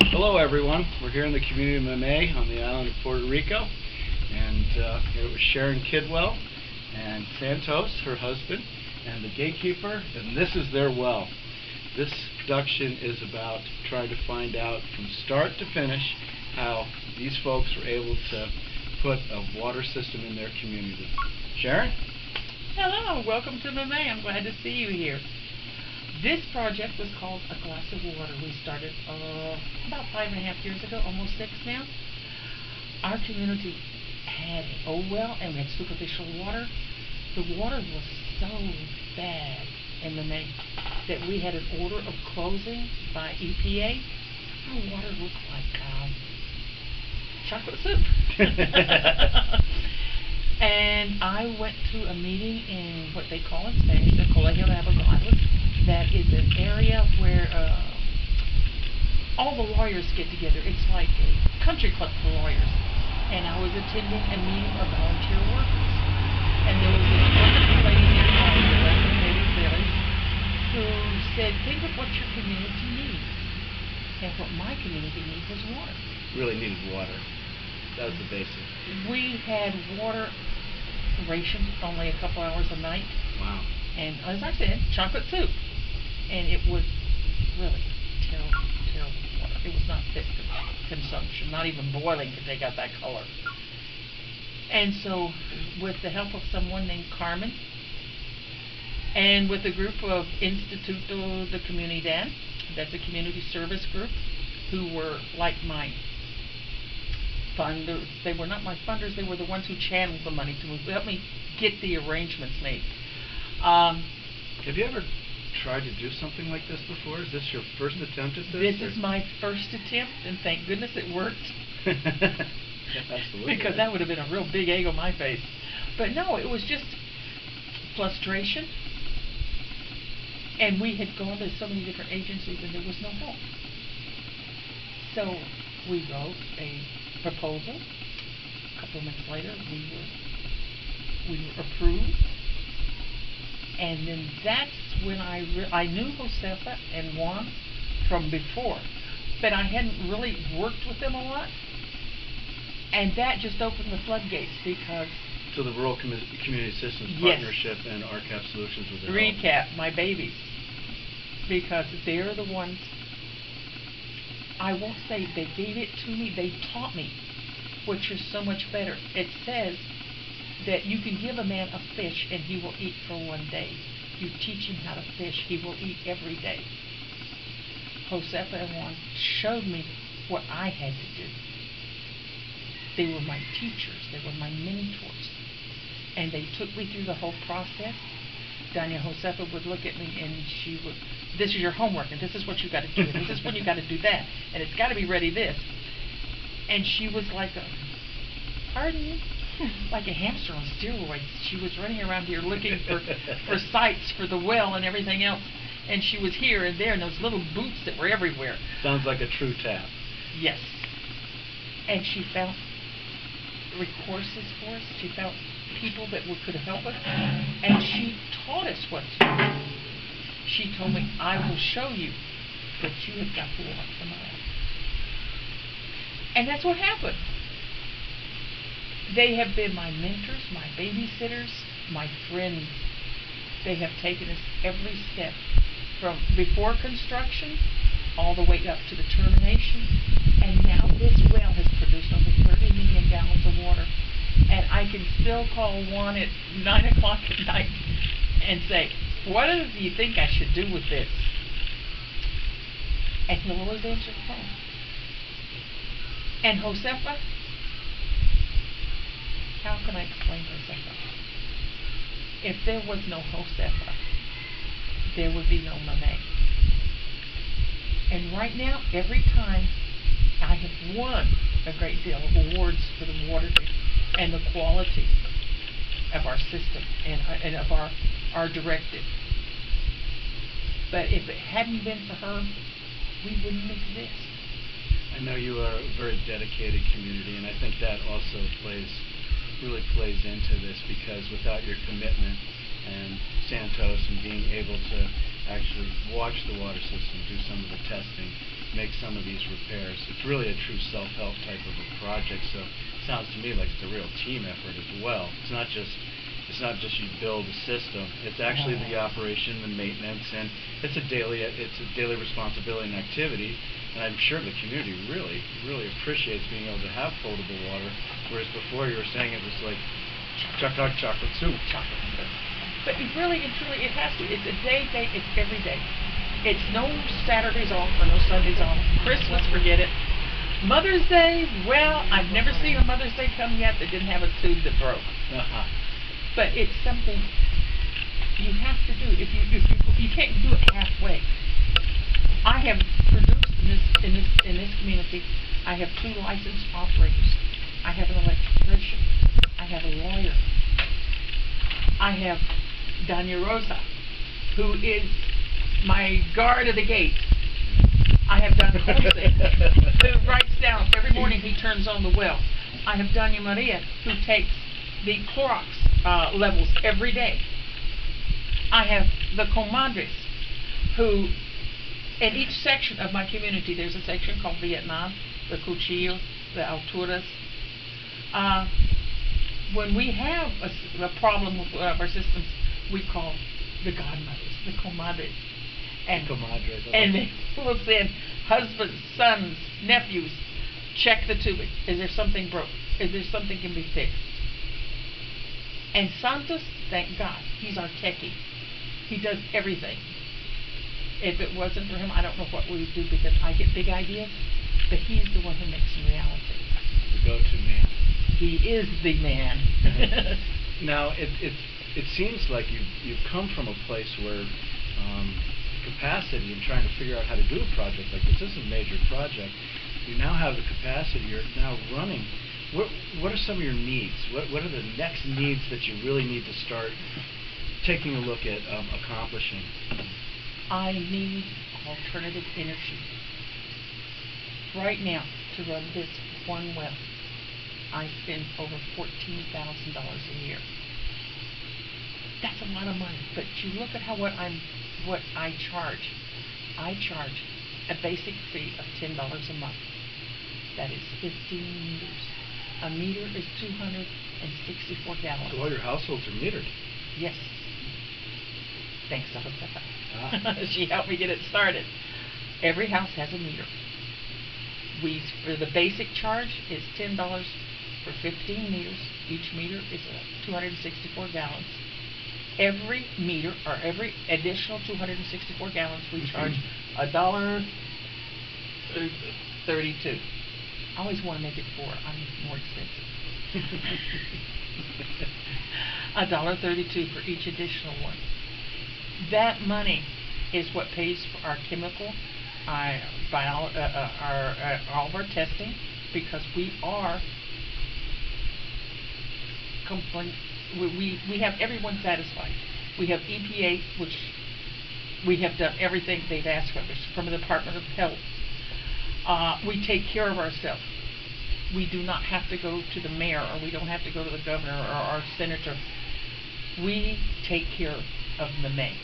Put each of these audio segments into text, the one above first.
Hello everyone, we're here in the community of Mamey on the island of Puerto Rico, and here with Sharon Kidwell and Santos, her husband, and the gatekeeper, and this is their well. This production is about trying to find out from start to finish how these folks were able to put a water system in their community. Sharon? Hello, welcome to Mamey. I'm glad to see you here. This project was called A Glass of Water. We started about 5.5 years ago, almost 6 now. Our community had an old well and we had superficial water. The water was so bad in Mamey that we had an order of closing by EPA. Our water looked like chocolate soup. And I went to a meeting in what they call in Spanish, the Colegio de Abogados. That is an area where all the lawyers get together. It's like a country club for lawyers. And I was attending a meeting of volunteer workers. And there was this wonderful lady named Lily who said, think of what your community needs. And what my community needs was water. Really needed water. That was the basic. We had water rationed only a couple hours a night. Wow. And as I said, chocolate soup. And it was really terrible, terrible water. It was not fit for consumption. Not even boiling could take out that color. And so, with the help of someone named Carmen, and with a group of Instituto de Comunidad, that's a community service group, who were like my funders. They were not my funders, they were the ones who channeled the money to help me get the arrangements made. Have you ever tried to do something like this before? Is this your first attempt at this? This is my first attempt, and thank goodness it worked. Absolutely. Because that would have been a real big egg on my face. But no, it was just frustration. And we had gone to so many different agencies and there was no help. So we wrote a proposal. A couple of months later, we were approved. And then that's when I knew Josefa and Juan from before, but I hadn't really worked with them a lot. And that just opened the floodgates because... So the Rural Community Assistance Yes. Partnership and RCAP Solutions was a RCAP, my babies. Because they're the ones, I won't say they gave it to me, they taught me, which is so much better. It says that you can give a man a fish and he will eat for one day. You teach him how to fish, he will eat every day. Josefa and Juan showed me what I had to do. They were my teachers, they were my mentors. And they took me through the whole process. Doña Josefa would look at me and she would, this is your homework and this is what you got to do and this is when you got to do that and it's got to be ready this. And she was like a, pardon me? Like a hamster on steroids. She was running around here looking for sites for the well and everything else. And she was here and there in those little booths that were everywhere. Sounds like a true tap. Yes. And she found recourses for us. She found people that could help us. And she taught us what to do. She told me, I will show you, but you have got to walk the mile. And that's what happened. They have been my mentors, my babysitters, my friends. They have taken us every step from before construction all the way up to the termination. And now this well has produced over 30 million gallons of water. And I can still call Juan at 9 o'clock at night and say, what do you think I should do with this? And he'll always answer the phone. And Josefa, how can I explain Josefa? If there was no Josefa, there would be no Mamey. And right now, every time I have won a great deal of awards for the water and the quality of our system and of our directive. But if it hadn't been for her, we wouldn't exist. I know you are a very dedicated community, and I think that also really plays into this, because without your commitment and Santos and being able to actually watch the water system, do some of the testing, make some of these repairs. It's really a true self-help type of a project, so it sounds to me like it's a real team effort as well. It's not just you build a system, it's actually the operation, the maintenance, and it's a daily responsibility and activity. And I'm sure the community really, really appreciates being able to have potable water, whereas before you were saying it was like chocolate soup. But it really and truly, it has to. It's a day, it's every day. It's no Saturdays off or no Sundays off. Christmas, forget it. Mother's Day, well, I've never seen a Mother's Day come yet that didn't have a tube that broke. But it's something you have to do. If you can't do it halfway. I have produced in this community. I have 2 licensed operators. I have an electrician. I have a lawyer. I have Danya Rosa, who is my guard of the gate. I have Don Jose, who writes down every morning. He turns on the well. I have Danya Maria, who takes the Clorox levels every day. I have the comadres, who in each section of my community, there's a section called Vietnam, the Cuchillos, the Alturas. When we have a problem with one of our systems, we call the godmothers, the comadres. And they will send husbands, sons, nephews, check the tubing. Is there something broke? Is there something can be fixed? And Santos, thank God, he's our techie. He does everything. If it wasn't for him, I don't know what we would do, because I get big ideas, but he's the one who makes them reality. The go-to man. He is the man. Now, it seems like you've come from a place where capacity and trying to figure out how to do a project like this. This is a major project. You now have the capacity. You're now running. What are some of your needs? What are the next needs that you really need to start taking a look at accomplishing? I need alternative energy. Right now, to run this one well, I spend over $14,000 a year. That's a lot of money. But you look at what I charge. I charge a basic fee of $10 a month. That is 15 meters. A meter is 264 gallons. So all your households are metered? Yes. Thanks to Josefa. She helped me get it started. Every house has a meter. For the basic charge is $10 for 15 meters. Each meter is 264 gallons. Every meter, or every additional 264 gallons, we charge $1.32. I always want to make it 4. I'm more expensive. $1.32 for each additional one. That money is what pays for our chemical, all of our testing, because we are we have everyone satisfied. We have EPA, which we have done everything they've asked of us, from the Department of Health. We take care of ourselves. We do not have to go to the mayor, or we don't have to go to the governor or our senator. We take care of Mamey.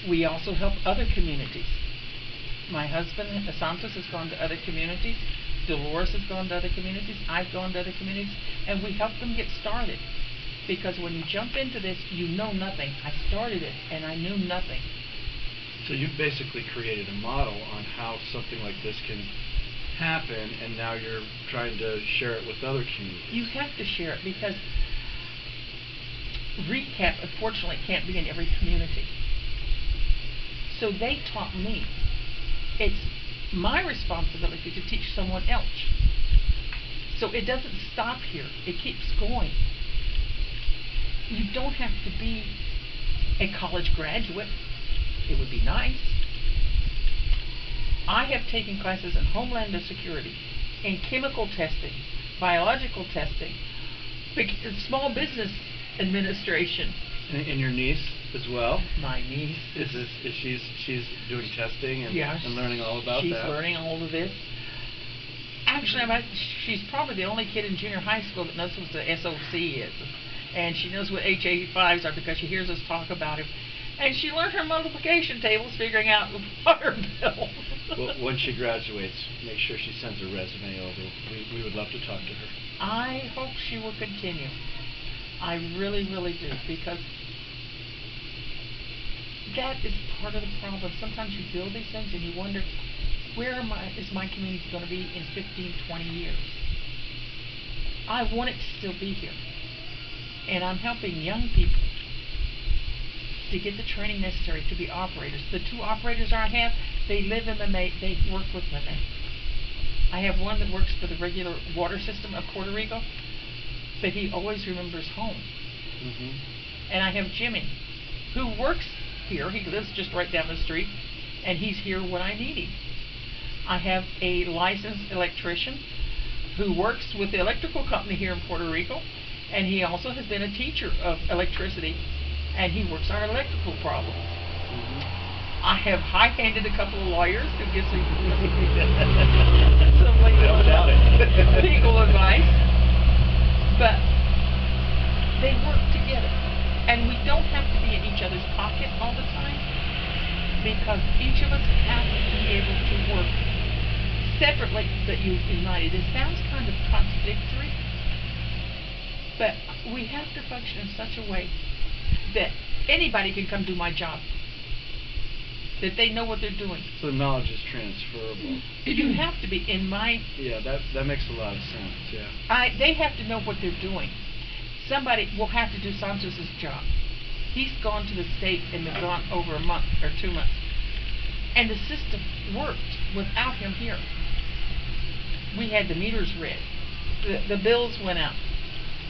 We also help other communities. My husband, Santos, has gone to other communities. Dolores has gone to other communities. I've gone to other communities. And we help them get started. Because when you jump into this, you know nothing. I started it, and I knew nothing. So you've basically created a model on how something like this can happen, and now you're trying to share it with other communities. You have to share it, because RCAP, unfortunately, can't be in every community. So they taught me. It's my responsibility to teach someone else. So it doesn't stop here. It keeps going. You don't have to be a college graduate. It would be nice. I have taken classes in Homeland Security, in chemical testing, biological testing, small business administration. And your niece as well? My niece. She's doing testing and, yeah, and learning all about that? She's learning all of this. Actually, she's probably the only kid in junior high school that knows what the SOC is. And she knows what HA5s are because she hears us talk about it. And she learned her multiplication tables figuring out the water bill. Well, when she graduates, make sure she sends her resume over. We would love to talk to her. I hope she will continue. I really, really do, because that is part of the problem. Sometimes you build these things and you wonder, is my community going to be in 15, 20 years? I want it to still be here. And I'm helping young people to get the training necessary to be operators. The 2 operators I have, they live in Mamey, they work with Mamey. I have one that works for the regular water system of Puerto Rico, but he always remembers home. Mm-hmm. And I have Jimmy, who works here. He lives just right down the street, and he's here when I need him. I have a licensed electrician who works with the electrical company here in Puerto Rico, and he also has been a teacher of electricity, and he works on electrical problems. Mm-hmm. I have high-handed a couple of lawyers who gives me some legal advice, but they work together, and we don't have to be in each other's pocket all the time, because each of us have to be able to work separately but united. It sounds kind of contradictory, but we have to function in such a way that anybody can come do my job, that they know what they're doing. So knowledge is transferable. You have to be in my... Yeah, that makes a lot of sense, yeah. They have to know what they're doing. Somebody will have to do Santos's job. He's gone to the state and been gone over a month or 2 months. And the system worked without him here. We had the meters read. The bills went out.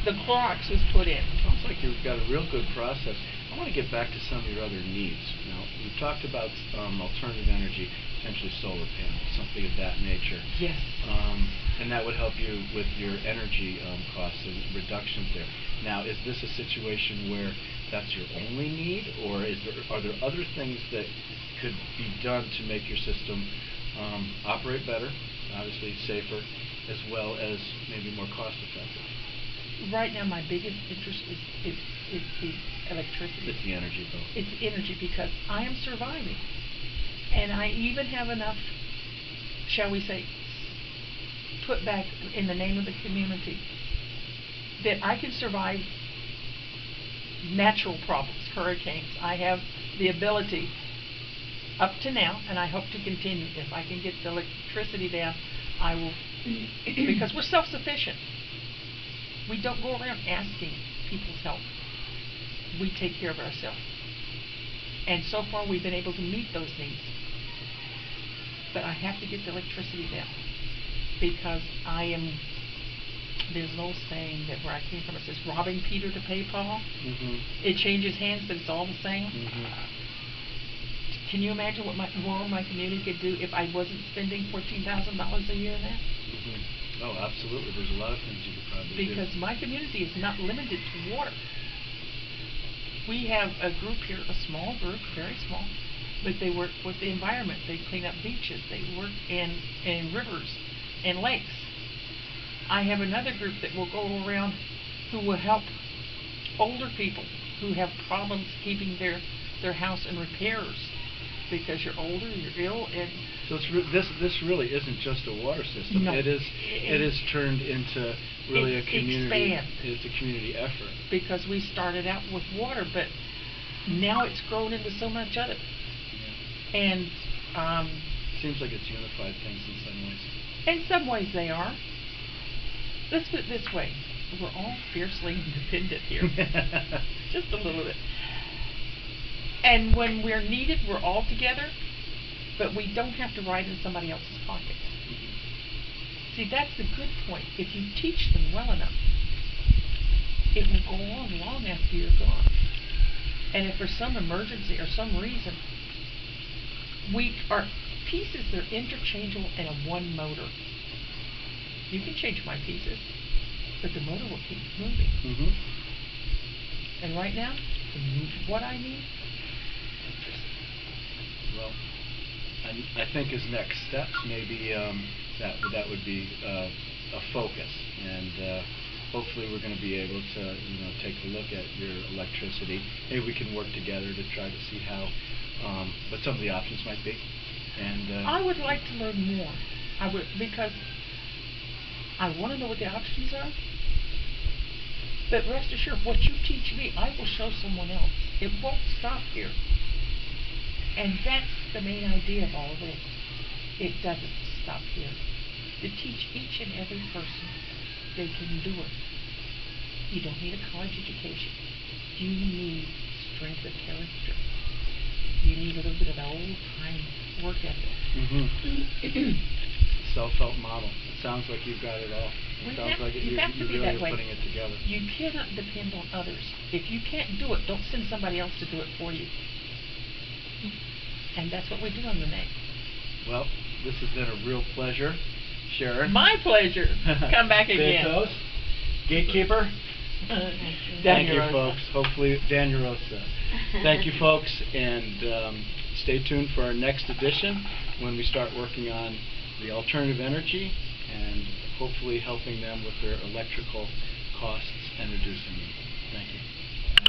The Clorox was put in. Sounds like you've got a real good process. I want to get back to some of your other needs. Now, we've talked about alternative energy, potentially solar panels, something of that nature. Yes. And that would help you with your energy costs and reductions there. Now, is this a situation where that's your only need, or are there other things that could be done to make your system operate better, obviously safer, as well as maybe more cost-effective? Right now, my biggest interest is the electricity. It's the energy bill. It's the energy, because I am surviving. And I even have enough, shall we say, put back in the name of the community, that I can survive natural problems, hurricanes. I have the ability up to now, and I hope to continue. If I can get the electricity down, I will, because we're self-sufficient. We don't go around asking people's help. We take care of ourselves. And so far we've been able to meet those needs. But I have to get the electricity down, because there's an old saying that where I came from, it says, robbing Peter to pay Paul. Mm-hmm. It changes hands, but it's all the same. Mm-hmm. Can you imagine what more my community could do if I wasn't spending $14,000 a year in that? Mm-hmm. Oh, absolutely. There's a lot of things you could probably do. Because my community is not limited to water. We have a group here, a small group, very small, but they work with the environment. They clean up beaches. They work in rivers and lakes. I have another group that will go around who will help older people who have problems keeping their house in repairs, because you're older, you're ill, and so this really isn't just a water system. No, it is turned into really a community. Expand. It's a community effort. Because we started out with water, but now it's grown into so much other. Yeah. And seems like it's unified things in some ways. in some ways they are. Let's put it this way: we're all fiercely independent here, just a little bit. And when we're needed, we're all together, but we don't have to ride in somebody else's pocket. See, that's the good point. If you teach them well enough, it will go on long after you're gone. And if for some emergency or some reason, our pieces, they're interchangeable in a one motor. You can change my pieces, but the motor will keep moving. Mm-hmm. And right now, what I need, well, I think as next steps, maybe that would be a focus, and hopefully we're going to be able to, take a look at your electricity. Maybe we can work together to try to see how, what some of the options might be. And I would like to learn more. I would, because I want to know what the options are. But rest assured, what you teach me, I will show someone else. It won't stop here. And that's the main idea of all of this. It doesn't stop here. To teach each and every person they can do it. You don't need a college education. You need strength of character. You need a little bit of the old-time work ethic. Self-help model. It sounds like you've got it all. You Sounds have like to you be really that are way. putting it together. You cannot depend on others. If you can't do it, don't send somebody else to do it for you. And that's what we do on the May. Well, this has been a real pleasure, Sharon. My pleasure. Come back again. Santos, gatekeeper. Thank you, folks. Hopefully, Daniel-Rosa. Thank you, folks, and stay tuned for our next edition when we start working on the alternative energy and hopefully helping them with their electrical costs and reducing them. Thank you.